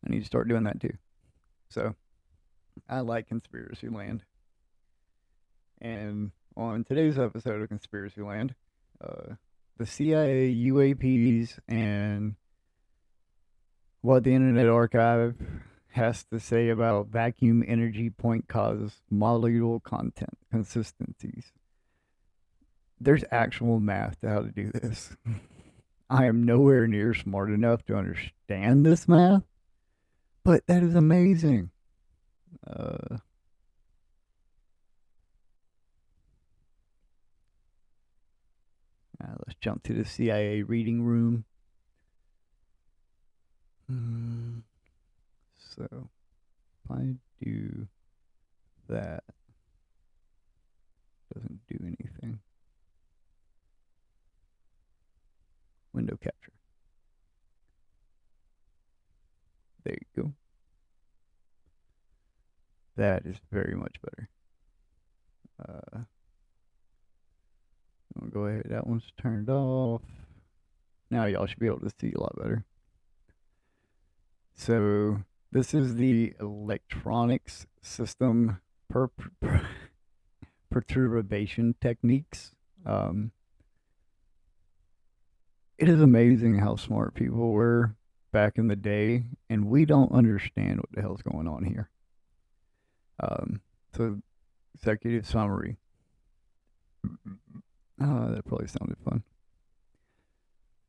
I need to start doing that too. So I like Conspiracy Land. And on today's episode of Conspiracy Land, uh, the CIA, UAPs, and what the Internet Archive has to say about vacuum energy point cause molecule content consistencies. There's actual math to how to do this. I am nowhere near smart enough to understand this math, but that is amazing. Uh, let's jump to the CIA reading room. Mm, so, if I do that, doesn't do anything. Window capture. There you go. That is very much better. I'll go ahead. That one's turned off. Now y'all should be able to see a lot better. So this is the electronics system perturbation techniques. Um, it is amazing how smart people were back in the day, and we don't understand what the hell's going on here. So, executive summary. That probably sounded fun.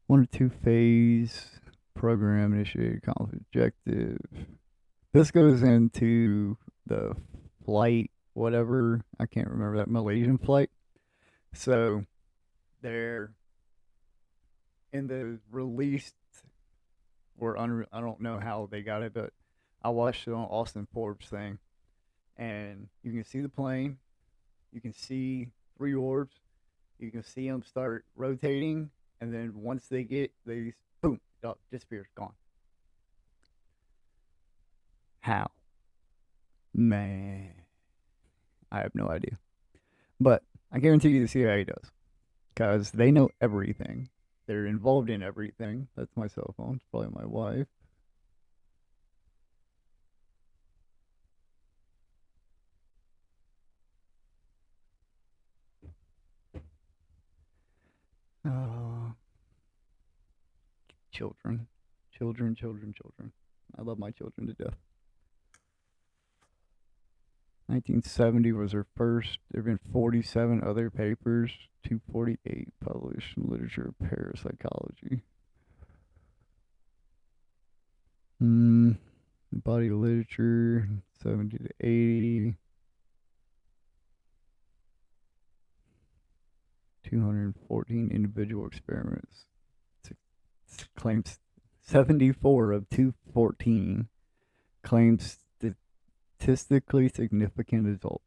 1 or 2 phase program initiated conflict objective. This goes into the flight, whatever. I can't remember that Malaysian flight. So they're in the released or I don't know how they got it, but I watched it on Austin Forbes thing, and you can see the plane, you can see 3 orbs, you can see them start rotating, and then once they boom, it disappears, gone. How? Man, I have no idea. But I guarantee you the CIA does, because they know everything. They're involved in everything. That's my cell phone. It's probably my wife. Oh, children. Children, children, children. I love my children to death. 1970 was her first. There have been 47 other papers, 248 published in literature of parapsychology. Hmm. Body of literature, 70 to 80. 214 individual experiments. Claims 74 of 214 claims statistically significant results.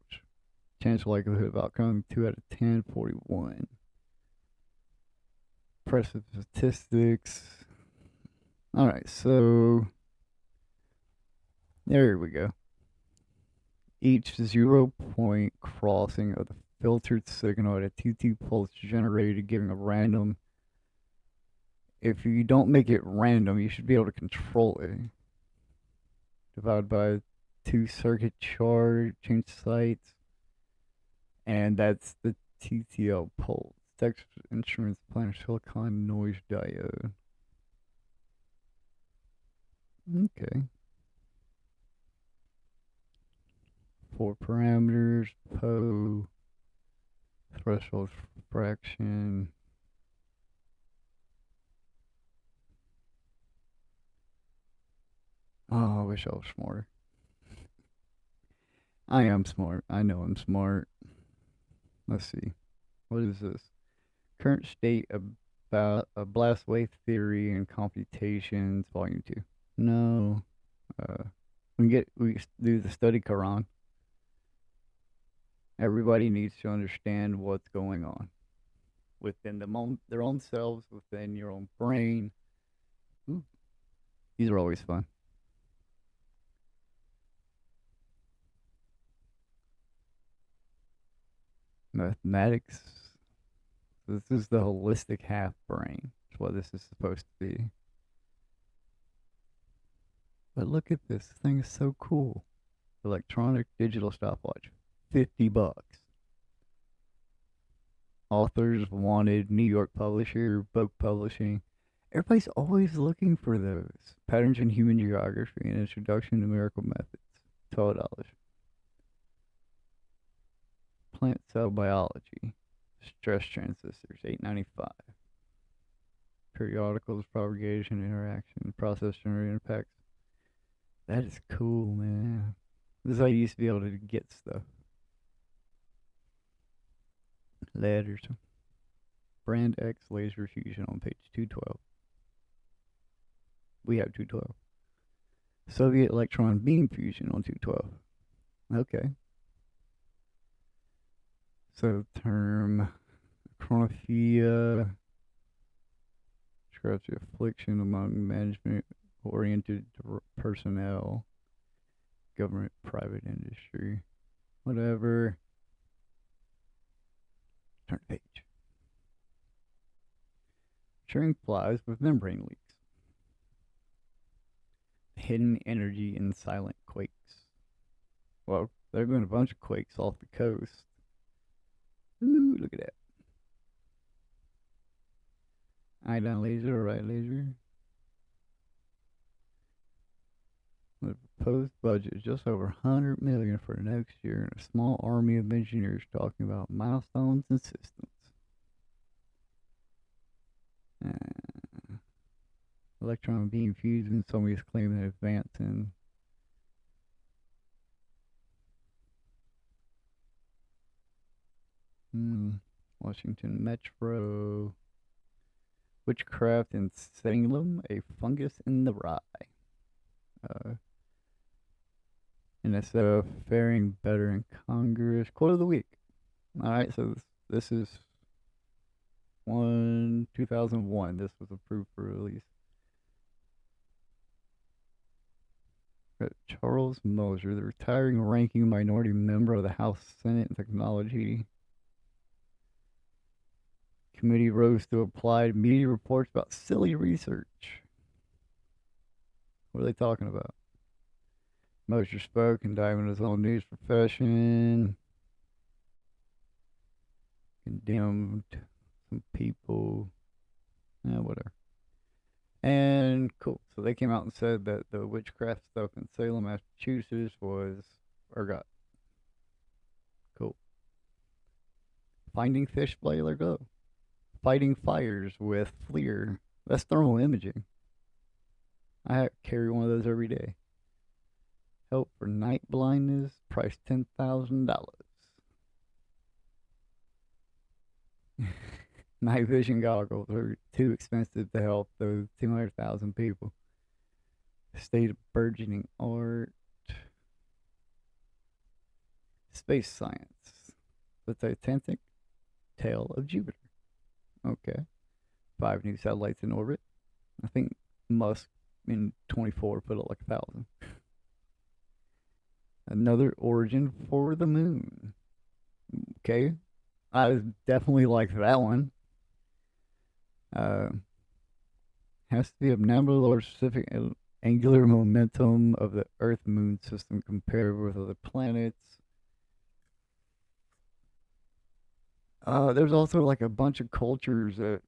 Chance likelihood of outcome 2 out of 10, 41. Impressive statistics. All right, so there we go. Each 0 point crossing of the filtered signal at a 2-2 pulse generated giving a random. If you don't make it random, you should be able to control it. Divided by 2 circuit charge, change sites, and that's the TTL pulse. Text instruments planar silicon noise diode. Okay. 4 parameters, PO, threshold fraction. Oh, I wish I was smarter. I am smart. I know I'm smart. Let's see. What is this? Current state about a blast wave theory and computations, volume 2. No. Uh, we do the study Quran. Everybody needs to understand what's going on within their own selves, within your own brain. Ooh, these are always fun. Mathematics. This is the holistic half brain. That's what this is supposed to be. But look at this. This thing is so cool. Electronic digital stopwatch. $50. Authors wanted, New York publisher, book publishing. Everybody's always looking for those. Patterns in human geography and introduction to numerical methods. $12. Plant cell biology. Stress transistors. $8.95. Periodicals, propagation, interaction, process generated impacts. That is cool, man. This is how you used to be able to get stuff. Letters. Brand X laser fusion on page 212. We have 212. Soviet electron beam fusion on 212. Okay. So term chronophia describes the affliction among management oriented personnel, government, private industry, whatever. Turn the page. Sharing flies with membrane leaks. Hidden energy in silent quakes. Well, there have been a bunch of quakes off the coast. Ooh, look at that. Iodine laser or right laser. The proposed budget is just over 100 million for next year and a small army of engineers talking about milestones and systems. Electron beam fusion, somebody's claiming advance in Washington Metro. Witchcraft in Salem, a fungus in the rye. And it's faring better in Congress. Quote of the week. Alright, so this is 2001. This was approved for release. Charles Moser, the retiring ranking minority member of the House Senate Technology Committee, rose to applied media reports about silly research. What are they talking about? Moser spoke, indicting his own news profession, condemned some people, whatever. And cool. So they came out and said that the witchcraft stuff in Salem, Massachusetts was ergot. Cool. Finding fish flailer go. Fighting fires with FLIR. That's thermal imaging. I carry one of those every day. Help for night blindness. Price $10,000. Night vision goggles are too expensive to help those 200,000 people. State of burgeoning art. Space science. The Titanic tail of Jupiter. Okay. 5 new satellites in orbit. I think Musk in 24 put it like 1,000. Another origin for the moon. Okay. I definitely like that one. Has to be abnormal or specific angular momentum of the Earth-Moon system compared with other planets. There's also like a bunch of cultures that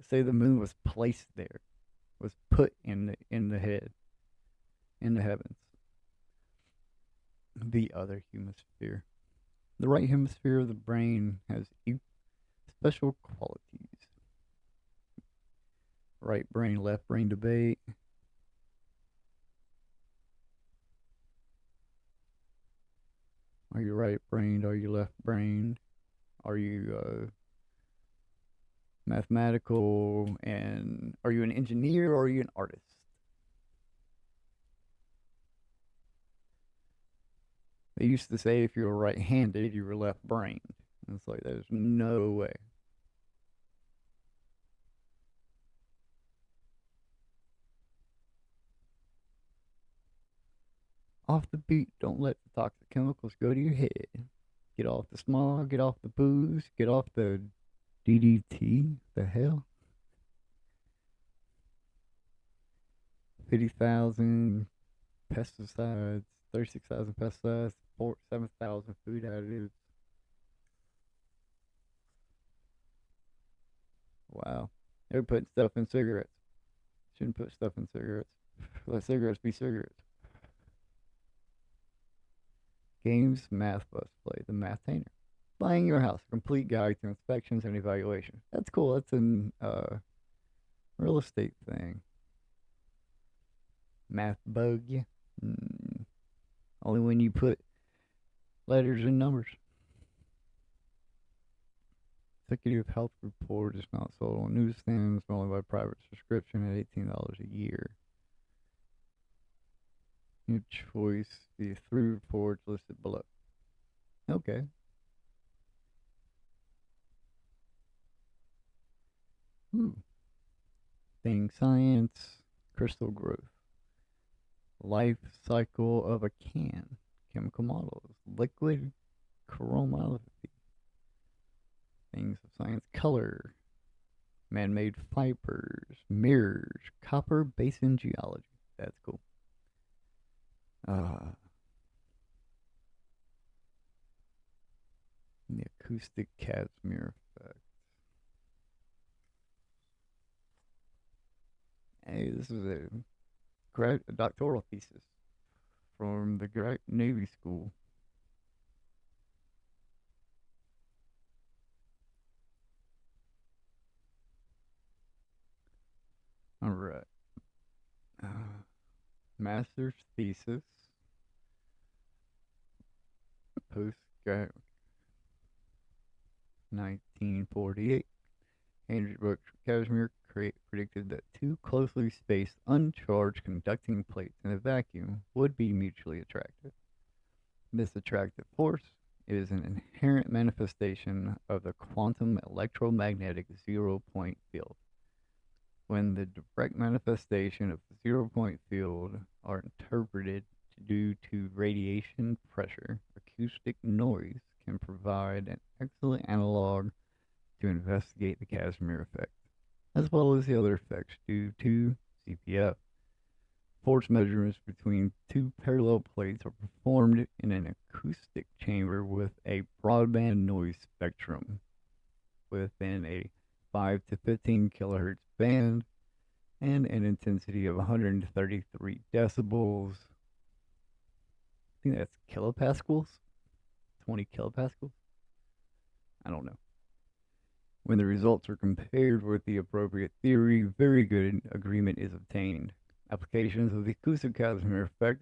say the moon was placed there, was put in the head, in the heavens. The other hemisphere. The right hemisphere of the brain has special qualities. Right brain, left brain debate. Are you right brained? Are you left brained? Are you mathematical? And are you an engineer or are you an artist? They used to say if you were right-handed, you were left-brained. It's like there's no way. Off the beat. Don't let the toxic chemicals go to your head. Get off the smog. Get off the booze. Get off the DDT. The hell? 50,000 pesticides, 36,000 pesticides, 7,000 food additives. Wow. They're putting stuff in cigarettes. Shouldn't put stuff in cigarettes. Let cigarettes be cigarettes. Games Math Bus Play, the Math Tainer. Buying your house, a complete guide to inspections and evaluation. That's cool. That's an real estate thing. Math bug you. Only when you put letters and numbers. Executive health report is not sold on newsstands, only by private subscription at $18 a year. Your choice, the 3 reports listed below. Okay. Thing science, crystal growth, life cycle of a can, chemical models, liquid chromatography, things of science, color, man-made fibers, mirrors, copper basin geology. That's cool. The acoustic Casmir Effect. Hey, this is a doctoral thesis from the Navy School. All right. Master's thesis. Postgrad 1948. Andrew Brooks Casmir predicted that two closely spaced uncharged conducting plates in a vacuum would be mutually attractive. This attractive force is an inherent manifestation of the quantum electromagnetic zero-point field. When the direct manifestation of the zero-point field are interpreted due to radiation pressure, acoustic noise can provide an excellent analog to investigate the Casmir effect, as well as the other effects due to ZPF. Force measurements between two parallel plates are performed in an acoustic chamber with a broadband noise spectrum within a 5 to 15 kilohertz band and an intensity of 133 decibels. I think that's kilopascals? 20 kilopascals? I don't know. When the results are compared with the appropriate theory, very good agreement is obtained. Applications of the acoustic Casmir effect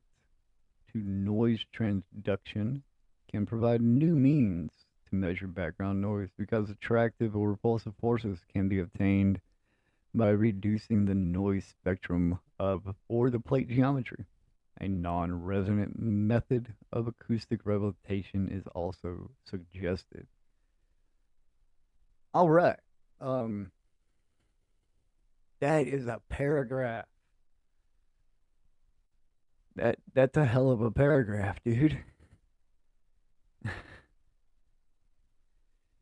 to noise transduction can provide new means to measure background noise because attractive or repulsive forces can be obtained by reducing the noise spectrum of or the plate geometry. A non-resonant method of acoustic revelation is also suggested. All right. That is a paragraph. That's a hell of a paragraph, dude.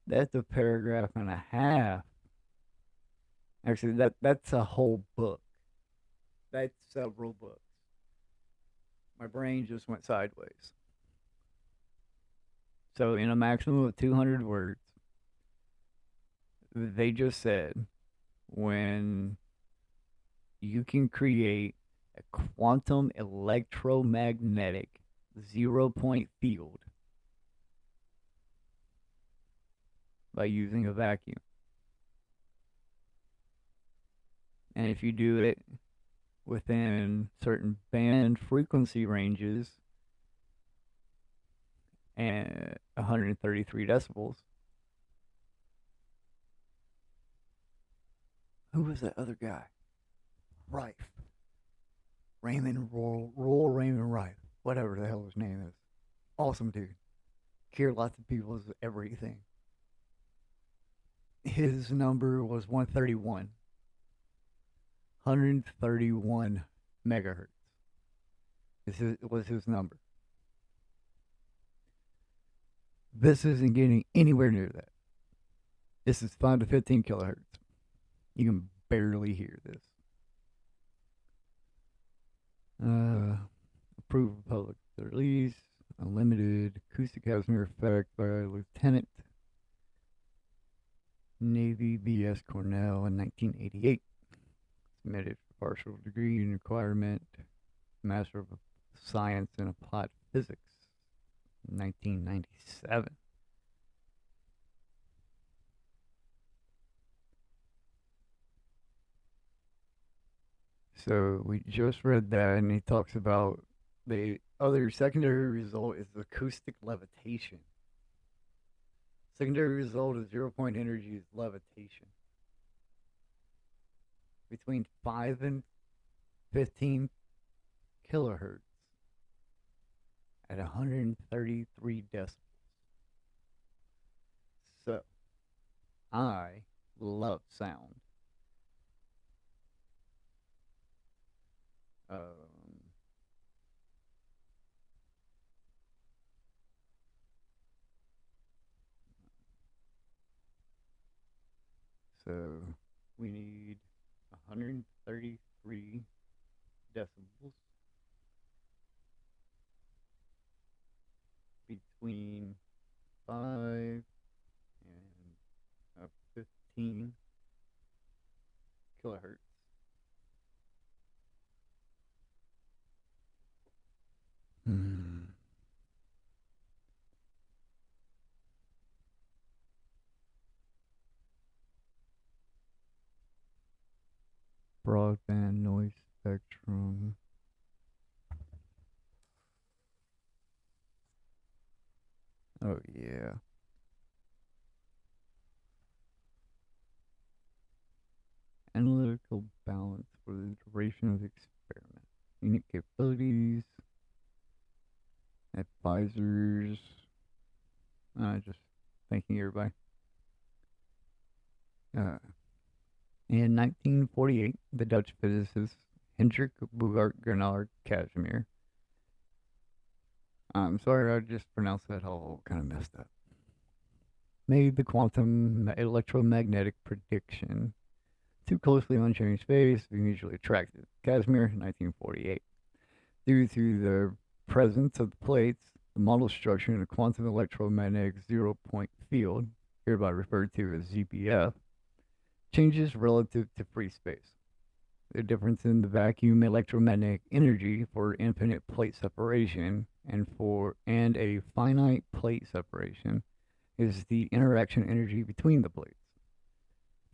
That's a paragraph and a half. Actually, that's a whole book. That's several books. My brain just went sideways. So, in a maximum of 200 words, they just said when you can create a quantum electromagnetic zero-point field by using a vacuum. And if you do it within certain band frequency ranges and 133 decibels. Who was that other guy? Rife. Royal Raymond Rife. Whatever the hell his name is. Awesome dude. Cured lots of people's everything. His number was 131. 131 megahertz. This was his number. This isn't getting anywhere near that. This is 5 to 15 kilohertz. You can barely hear this. approve of public release. Unlimited acoustic Casmir Effect by Lieutenant Navy B.S. Cornell in 1988. Submitted for partial degree in requirement Master of Science in Applied Physics in 1997. So we just read that, and he talks about the other secondary result is acoustic levitation. Secondary result of 0 point energy is levitation. Between 5 and 15 kilohertz at 133 decibels. So, I love sound. So we need 133 decibels between 5 and 15 kilohertz. Broadband noise spectrum. Oh, yeah. Analytical balance for the duration of the experiment. Unique capabilities. Advisors. Just thanking everybody. In 1948, the Dutch physicist Hendrik Bogaert Casmir. I'm sorry, I just pronounced that all kind of messed up. Made the quantum electromagnetic prediction. Too closely unchanged space, mutually attractive. Casmir, 1948. Due to the presence of the plates, the model structure in a quantum electromagnetic zero-point field, hereby referred to as ZPF, changes relative to free space. The difference in the vacuum electromagnetic energy for infinite plate separation and a finite plate separation is the interaction energy between the plates,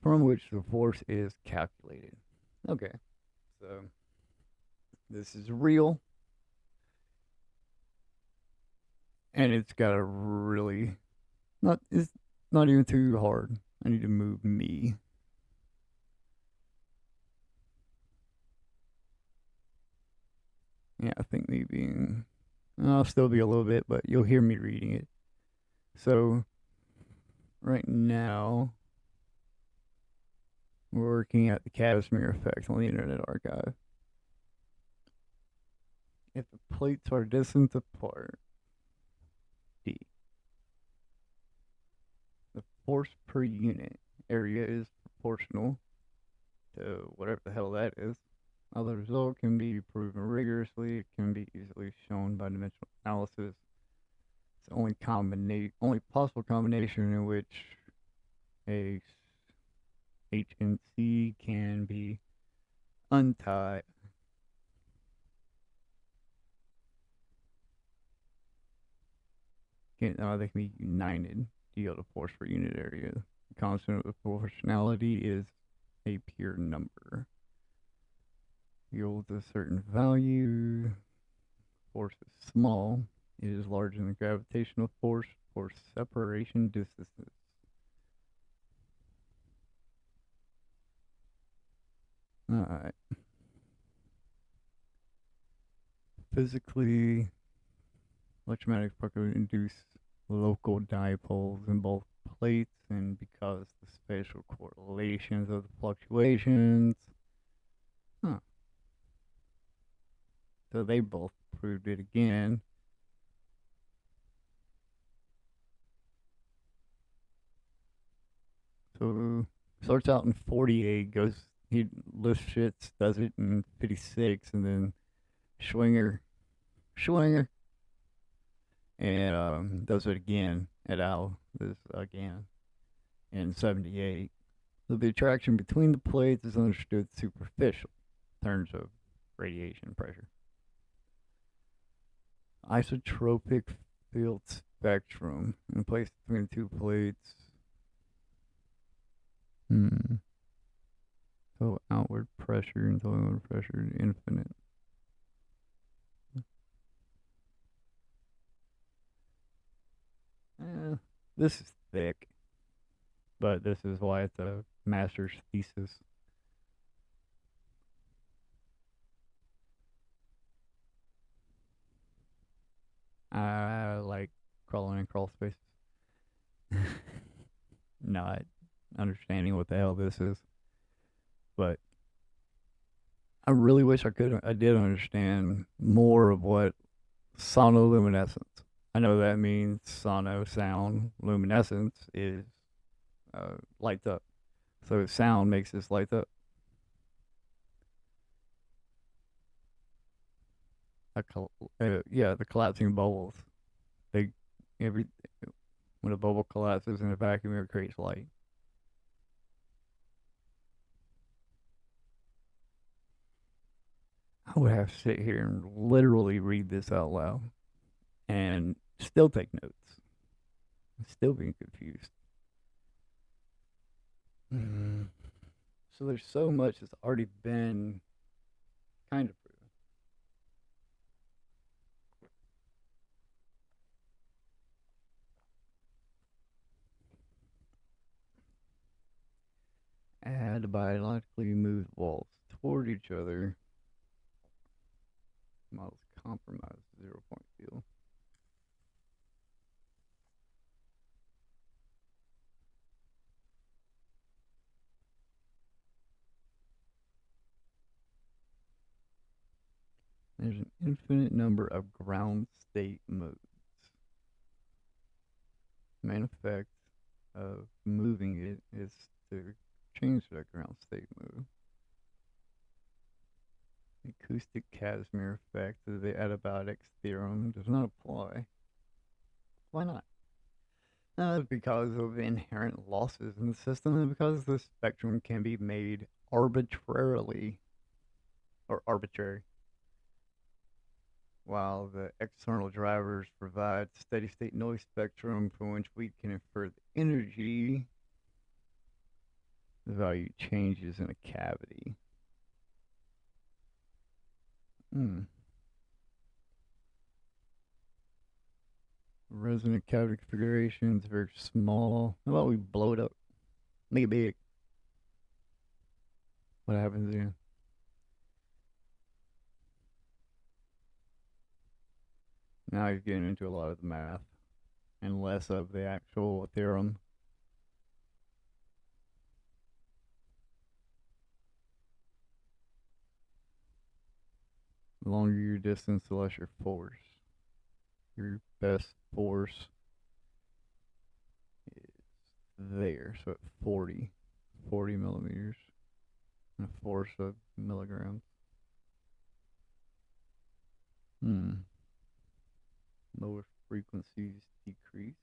from which the force is calculated. Okay, so this is real, and it's got a really it's not even too hard. I need to move me. Yeah, I think maybe I'll still be a little bit, but you'll hear me reading it. So right now we're working at the Casmir Effect on the Internet Archive. If the plates are distant apart, D, the force per unit area is proportional to whatever the hell that is. Now the result can be proven rigorously. It can be easily shown by dimensional analysis. It's the only possible combination in which a H and C can be untied. They can be united to yield a force per unit area. The constant of the proportionality is a pure number. Yields a certain value. Force is small. It is larger than the gravitational force for separation distances. Alright. Physically, electromagnetic spark would induce local dipoles in both plates, and because the spatial correlations of the fluctuations. So they both proved it again. So starts out in 48, he lifts shit, does it in 56, and then Schwinger Schwinger, and does it again at Al this again in '78. So the attraction between the plates is understood superficial in terms of radiation pressure. Isotropic field spectrum in place between two plates. So outward pressure and inward pressure infinite. This is thick, but this is why it's a master's thesis. I like crawling in crawl spaces. Not understanding what the hell this is, but I really wish I did understand more of what sonoluminescence. I know that means sono sound, luminescence is lights up. So sound makes this light up. Yeah, the collapsing bubbles. They every when a bubble collapses in a vacuum, it creates light. I would have to sit here and literally read this out loud and still take notes. Still being confused. So there's so much that's already been kind of proven. Add biologically moved walls toward each other. Models compromise 0 point field. There's an infinite number of ground state modes. Main effect of moving it is to change that ground state mode. Acoustic Casmir Effect of the adiabatics theorem does not apply. Why not? Because of inherent losses in the system and because the spectrum can be made arbitrarily or arbitrary, while the external drivers provide steady state noise spectrum from which we can infer the energy. The value changes in a cavity. Resonant cavity configuration is very small. How about we blow it up? Make it big. What happens then? Now you're getting into a lot of the math and less of the actual theorem. The longer your distance, the less your force. Your best force is there, so at 40 millimeters, and a force of milligrams. Lower frequencies decrease.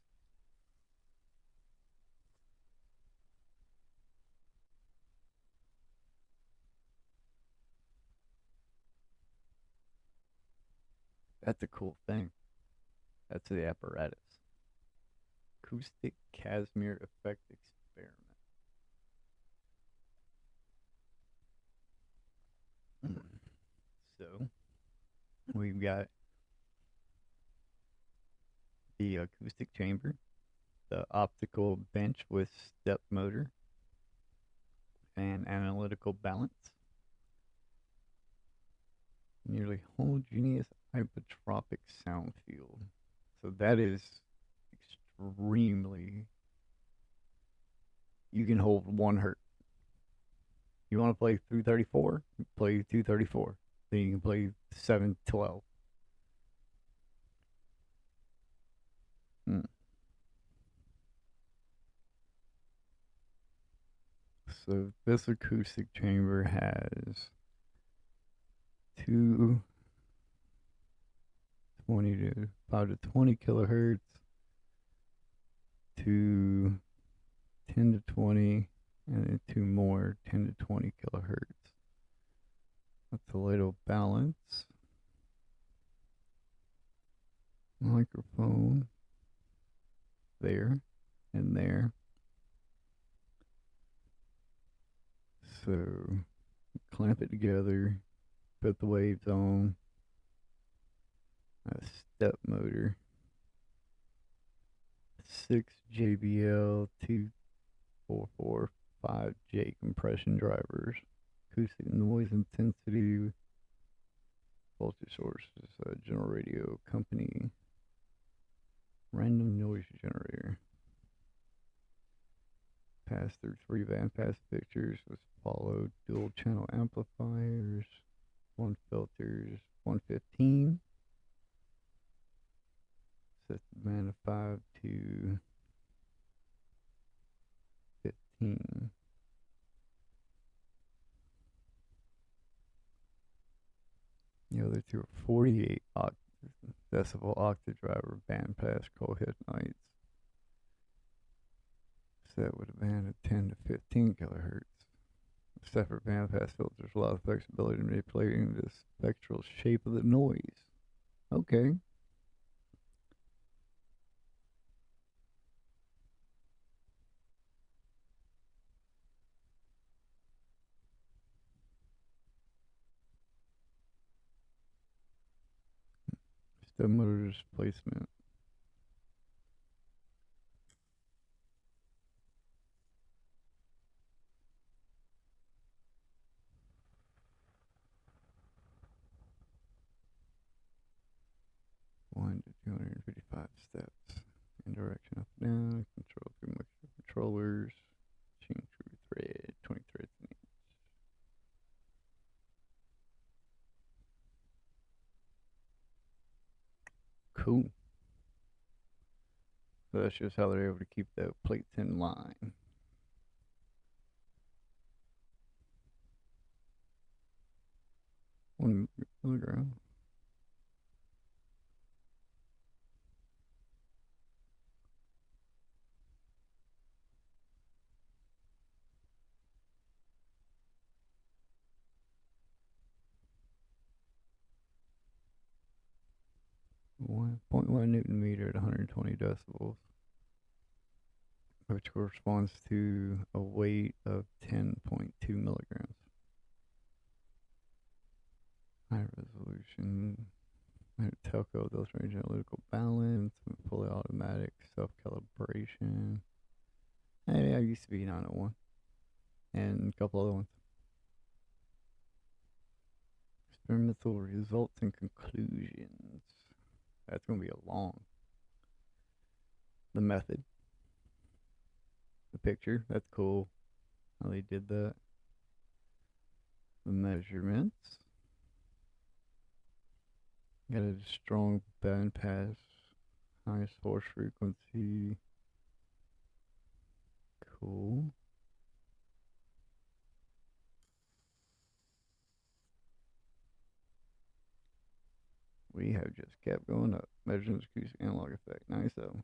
That's a cool thing. That's the apparatus. Acoustic Casmir Effect experiment. So we've got the acoustic chamber, the optical bench with step motor, and analytical balance. Nearly homogeneous hypertropic sound field. So that is extremely. You can hold 1 hertz. You want to play 334? Play 234. Then you can play 712. So this acoustic chamber has two 20 to 5 to 20 kilohertz to 10 to 20, and then two more 10 to 20 kilohertz. That's a little balance. Microphone there and there. So clamp it together, put the waves on. A step motor. 6 JBL 2445J compression drivers. Acoustic noise intensity. Voltage source is a General Radio Company. Random noise generator. Pass through 3 bandpass pictures with followed dual channel amplifiers. 1 filters 115. Set the band of 5 to 15. The other two are 48 decibel octave driver bandpass cold hit nights. Set with a band of 10 to 15 kilohertz. Separate bandpass filters allow the flexibility in manipulating the spectral shape of the noise. Okay. Step motor displacement. One to 255 steps. In direction up and down. Control through mixture controllers. Change through thread. 20 threads in each. Cool. So that's just how they're able to keep the plates in line. On the ground. One 0.1 Newton meter at 120 decibels, which corresponds to a weight of 10.2 milligrams. High resolution, telco, dose range analytical balance, and fully automatic self calibration. Hey, I used to be 901, and a couple other ones. Experimental results and conclusions. That's going to be a long. The method. The picture. That's cool. How they did that. The measurements. Got a strong bandpass. Highest force frequency. Cool. We have just kept going up. Measurements, acoustic analog effect. Nice though.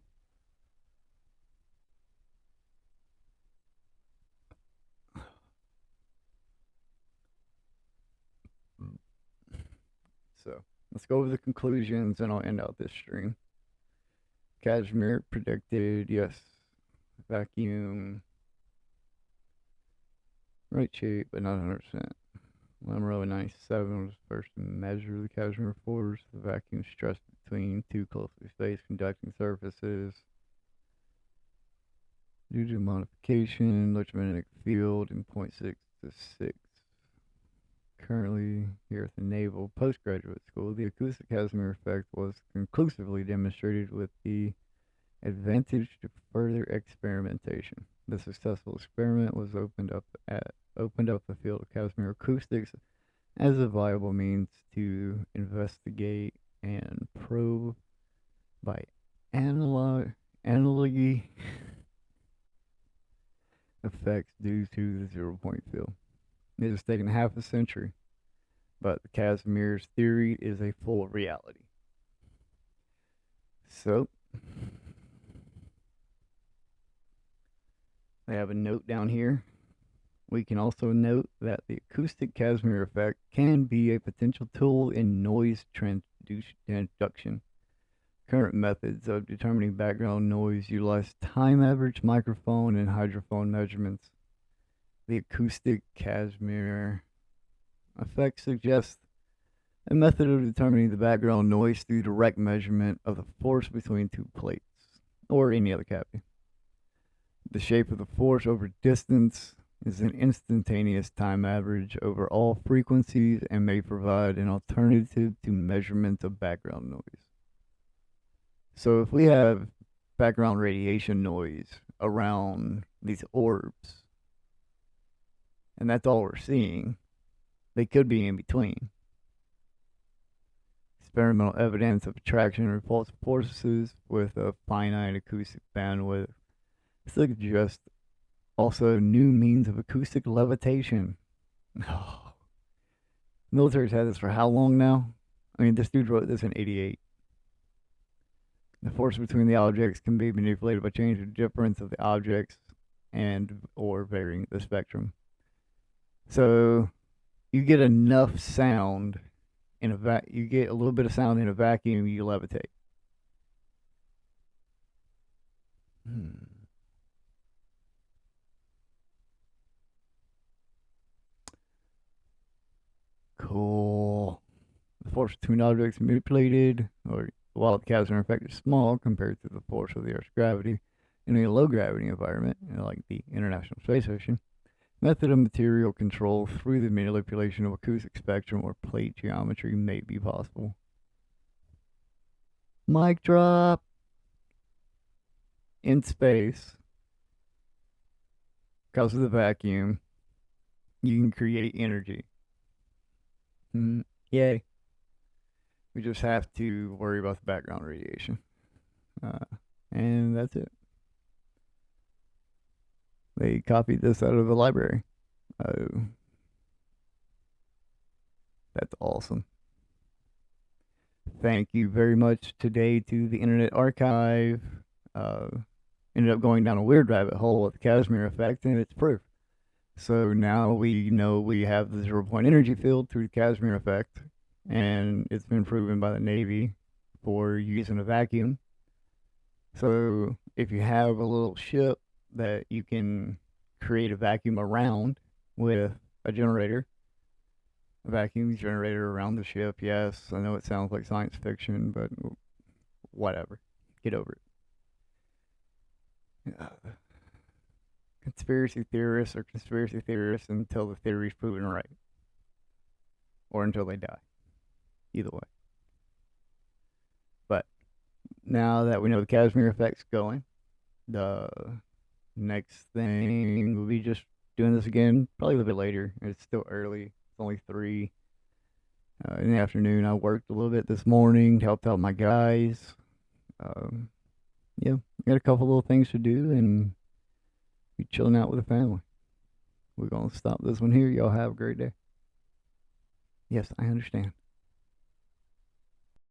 So let's go over the conclusions and I'll end out this stream. Casmir predicted, yes, vacuum, right shape, but not 100%. Lemro in 97 was the first to measure the Casmir force, the vacuum stress between two closely spaced conducting surfaces. Due to modification, electromagnetic field in 0.6 to 6. Currently here at the Naval Postgraduate School, the acoustic Casmir effect was conclusively demonstrated with the advantage to further experimentation. The successful experiment was opened up the field of Casmir acoustics as a viable means to investigate and probe by analogy effects due to the 0-point field. It has taken half a century, but Casmir's theory is a full reality. So, I have a note down here. We can also note that the acoustic Casmir effect can be a potential tool in noise transduction. Current methods of determining background noise utilize time average microphone and hydrophone measurements. The acoustic Casmir effect suggests a method of determining the background noise through direct measurement of the force between two plates, or any other cavity. The shape of the force over distance is an instantaneous time average over all frequencies and may provide an alternative to measurement of background noise. So if we have background radiation noise around these orbs, and that's all we're seeing, they could be in between. Experimental evidence of attraction and repulsive forces with a finite acoustic bandwidth suggests also new means of acoustic levitation. Oh. Military's had this for how long now? I mean, this dude wrote this in '88. The force between the objects can be manipulated by changing the difference of the objects and or varying the spectrum. So you get enough sound in you get a little bit of sound in a vacuum, you levitate. Cool. The force between objects manipulated, or while the Casmir effect is small compared to the force of the Earth's gravity in a low gravity environment, like the International Space Station, method of material control through the manipulation of acoustic spectrum or plate geometry may be possible. Mic drop. In space, because of the vacuum, you can create energy. Yay. We just have to worry about the background radiation. And that's it. They copied this out of the library. That's awesome. Thank you very much today to the Internet Archive. Ended up going down a weird rabbit hole with the Casmir effect, and it's proof. So now we know we have the 0-point energy field through the Casmir effect, and it's been proven by the Navy for use in a vacuum. So if you have a little ship that you can create a vacuum around with a generator, a vacuum generator around the ship, yes, I know it sounds like science fiction, but whatever. Get over it. Conspiracy theorists are conspiracy theorists until the theory's proven right. Or until they die. Either way. But now that we know the Casmir effect's going, the next thing will be just doing this again, probably a little bit later. It's still early. It's only 3 in the afternoon. I worked a little bit this morning, helped out my guys. Yeah, got a couple little things to do and be chilling out with the family. We're going to stop this one here. Y'all have a great day. Yes, I understand.